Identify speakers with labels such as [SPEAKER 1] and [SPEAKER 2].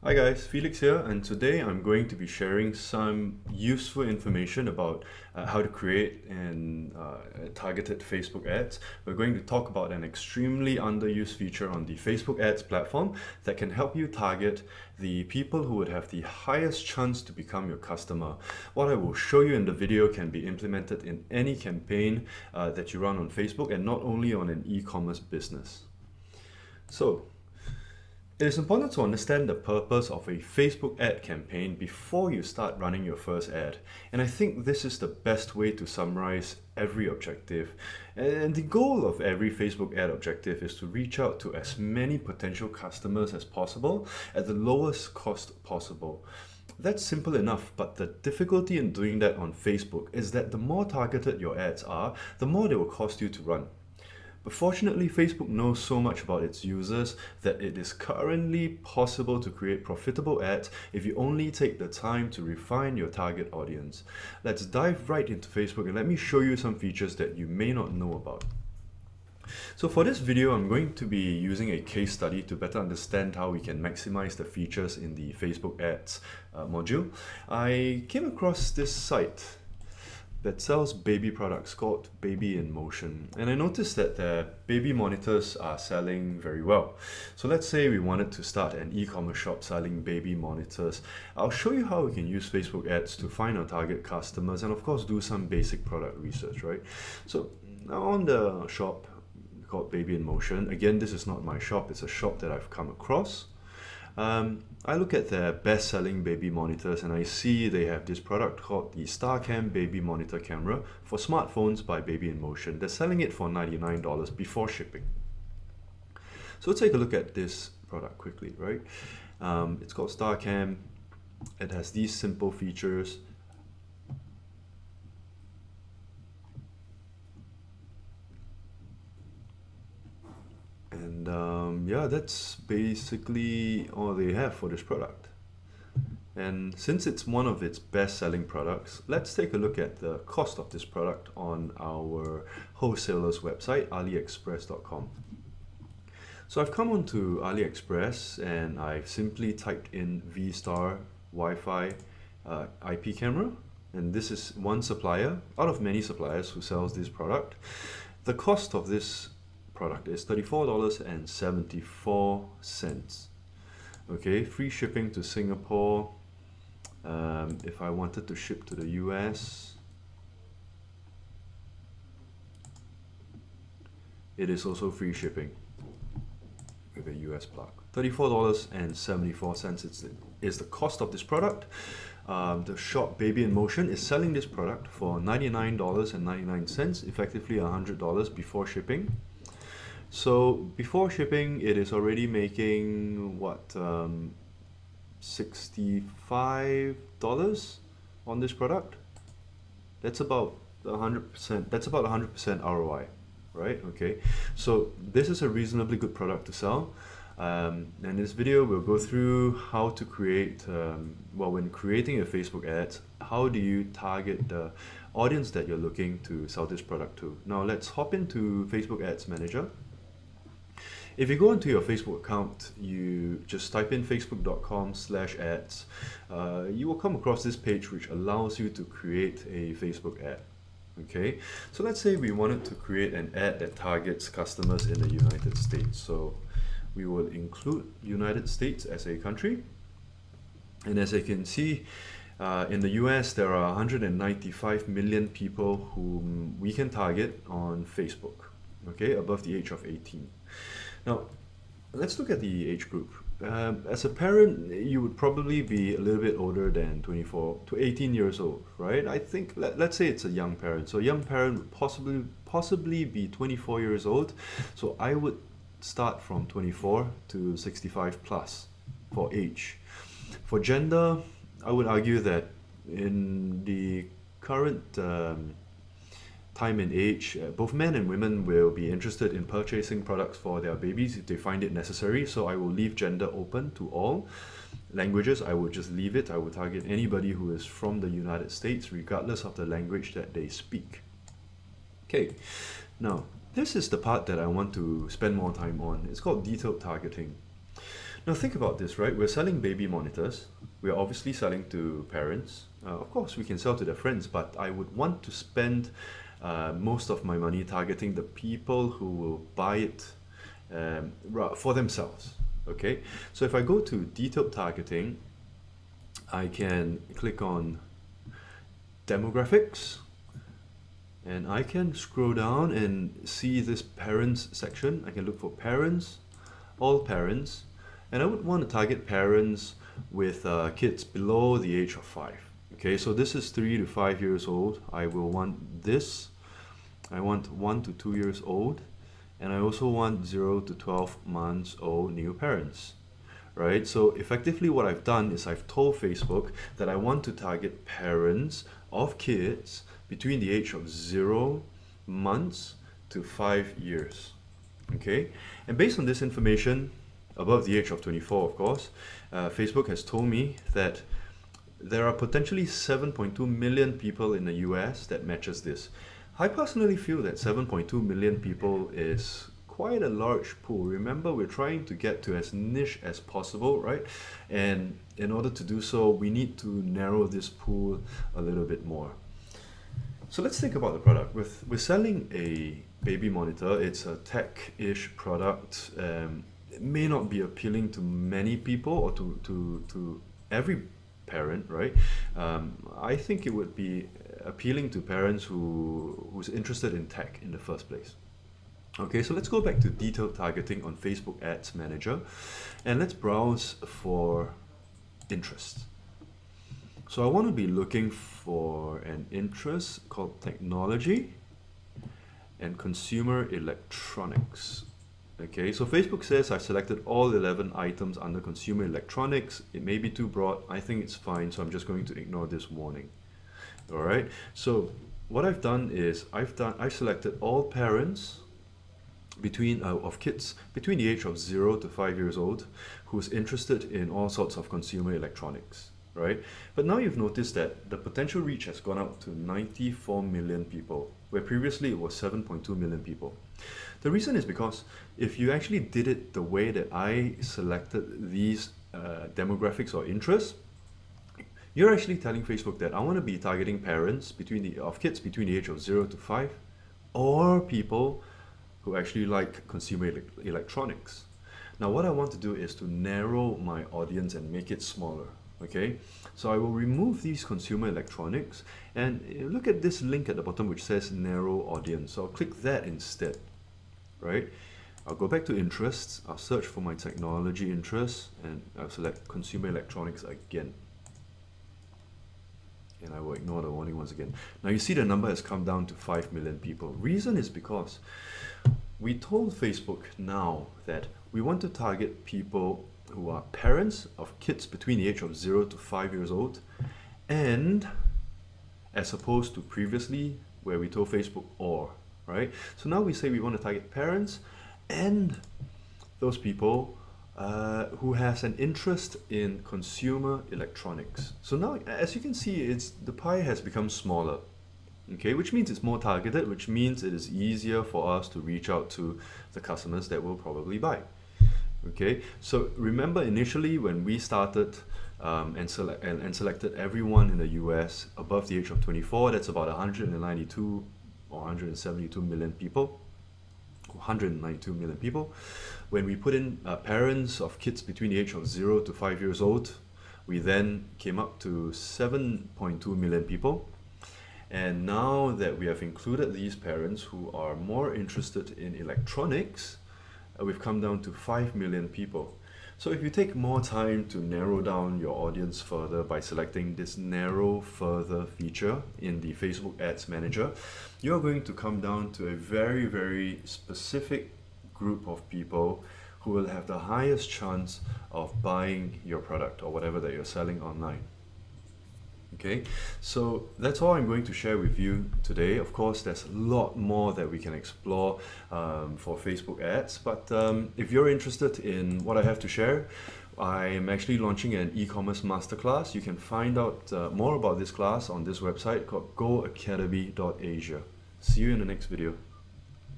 [SPEAKER 1] Hi guys, Felix here, and today I'm going to be sharing some useful information about how to create and targeted Facebook ads. We're going to talk about an extremely underused feature on the Facebook ads platform that can help you target the people who would have the highest chance to become your customer. What I will show you in the video can be implemented in any campaign that you run on Facebook and not only on an e-commerce business. So, it is important to understand the purpose of a Facebook ad campaign before you start running your first ad. And I think this is the best way to summarize every objective. And the goal of every Facebook ad objective is to reach out to as many potential customers as possible at the lowest cost possible. That's simple enough, but the difficulty in doing that on Facebook is that the more targeted your ads are, the more they will cost you to run. But fortunately, Facebook knows so much about its users that it is currently possible to create profitable ads if you only take the time to refine your target audience. Let's dive right into Facebook and let me show you some features that you may not know about. So for this video, I'm going to be using a case study to better understand how we can maximize the features in the Facebook ads module. I came across this site that sells baby products called Baby in Motion. And I noticed that their baby monitors are selling very well. So let's say we wanted to start an e-commerce shop selling baby monitors. I'll show you how we can use Facebook ads to find our target customers and of course do some basic product research, right? So now on the shop called Baby in Motion, again, this is not my shop, it's a shop that I've come across. I look at their best-selling baby monitors and I see they have this product called the StarCam Baby Monitor Camera for smartphones by Baby in Motion. They're selling it for $99 before shipping. So let's take a look at this product quickly, right? It's called StarCam. It has these simple features. And yeah, that's basically all they have for this product. And since it's one of its best-selling products, let's take a look at the cost of this product on our wholesaler's website, aliexpress.com. So I've come onto AliExpress and I've simply typed in V-Star Wi-Fi IP camera, and this is one supplier out of many suppliers who sells this product. The cost of this product is $34.74. Okay, free shipping to Singapore. If I wanted to ship to the US, it is also free shipping with a US plug. $34.74 is the cost of this product. The shop Baby in Motion is selling this product for $99.99, effectively $100 before shipping. So before shipping, it is already making what, $65 on this product. That's about 100%. That's about 100% ROI, right? Okay. So this is a reasonably good product to sell. And in this video, we'll go through how to create, when creating a Facebook ads, how do you target the audience that you're looking to sell this product to. Now let's hop into Facebook Ads Manager. If you go into your Facebook account, you just type in facebook.com/ads. You will come across this page which allows you to create a Facebook ad. Okay, so let's say we wanted to create an ad that targets customers in the United States. So we will include United States as a country. And as you can see, in the US, there are 195 million people whom we can target on Facebook, okay, above the age of 18. Now, let's look at the age group. As a parent, you would probably be a little bit older than 24 to 18 years old, right? I think, let's say it's a young parent. So a young parent would possibly be 24 years old. So I would start from 24 to 65 plus for age. For gender, I would argue that in the current time and age, both men and women will be interested in purchasing products for their babies if they find it necessary. So I will leave gender open to all. Languages, I would just leave it. I would target anybody who is from the United States, regardless of the language that they speak. Okay, now this is the part that I want to spend more time on. It's called detailed targeting. Now think about this, right? We're selling baby monitors. We're obviously selling to parents. Of course, we can sell to their friends, but I would want to spend most of my money targeting the people who will buy it for themselves. Okay, so if I go to detailed targeting, I can click on demographics, and I can scroll down and see this parents section. I can look for parents, all parents, and I would want to target parents with kids below the age of 5. Okay, so this is 3 to 5 years old. I will want this. I want 1 to 2 years old, and I also want 0 to 12 months old new parents. Right, so effectively what I've done is I've told Facebook that I want to target parents of kids between the age of 0 months to 5 years. Okay, and based on this information, above the age of 24 of course, Facebook has told me that there are potentially 7.2 million people in the US that matches this. I personally feel that 7.2 million people is quite a large pool. Remember, we're trying to get to as niche as possible, right? And in order to do so, we need to narrow this pool a little bit more. So let's think about the product. We're selling a baby monitor. It's a tech-ish product. It may not be appealing to many people or to every parent, right? I think it would be appealing to parents who's interested in tech in the first place. Okay, so let's go back to detailed targeting on Facebook Ads Manager, and let's browse for interest. So I want to be looking for an interest called technology and consumer electronics. Okay, so Facebook says I've selected all 11 items under consumer electronics. It may be too broad. I think it's fine, so I'm just going to ignore this warning. All right, so what I've done is I've selected all parents of kids between the age of 0 to 5 years old who's interested in all sorts of consumer electronics, right? But now you've noticed that the potential reach has gone up to 94 million people, where previously it was 7.2 million people. The reason is because if you actually did it the way that I selected these demographics or interests, you're actually telling Facebook that I want to be targeting parents of kids between the age of 0 to 5, or people who actually like consumer electronics. Now what I want to do is to narrow my audience and make it smaller. Okay, so I will remove these consumer electronics, and look at this link at the bottom which says narrow audience. So I'll click that instead, right? I'll go back to interests, I'll search for my technology interests, and I'll select consumer electronics again. And I will ignore the warning once again. Now you see the number has come down to 5 million people. Reason is because we told Facebook now that we want to target people who are parents of kids between the age of 0 to 5 years old, and as opposed to previously where we told Facebook or, right? So now we say we want to target parents and those people who has an interest in consumer electronics. So now, as you can see, the pie has become smaller. Okay, which means it's more targeted, which means it is easier for us to reach out to the customers that will probably buy. Okay, so remember initially when we started and selected everyone in the US above the age of 24, that's about 192 or 172 million people. 192 million people. When we put in parents of kids between the age of 0 to 5 years old, we then came up to 7.2 million people. And now that we have included these parents who are more interested in electronics, we've come down to 5 million people. So if you take more time to narrow down your audience further by selecting this narrow further feature in the Facebook Ads Manager, you're going to come down to a very, very specific group of people who will have the highest chance of buying your product or whatever that you're selling online. Okay, so that's all I'm going to share with you today. Of course, there's a lot more that we can explore for Facebook ads, but if you're interested in what I have to share, I am actually launching an e-commerce masterclass. You can find out more about this class on this website called goacademy.asia. See you in the next video.